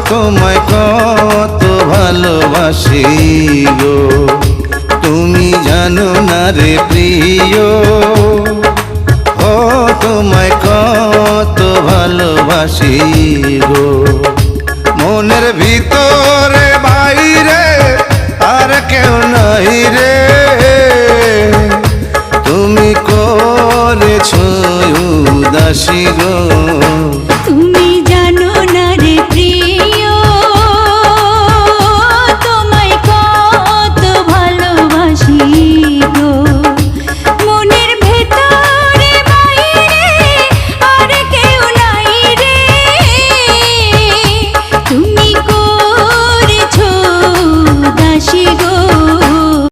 তোমায় কত ভালোবাসি গো, তুমি জানো না রে প্রিয়। ও তোমায় কত ভালোবাসি গো, মনের ভিতরে বাইরে আর কেউ নাই রে। তুমি করেছো উদাসী গো।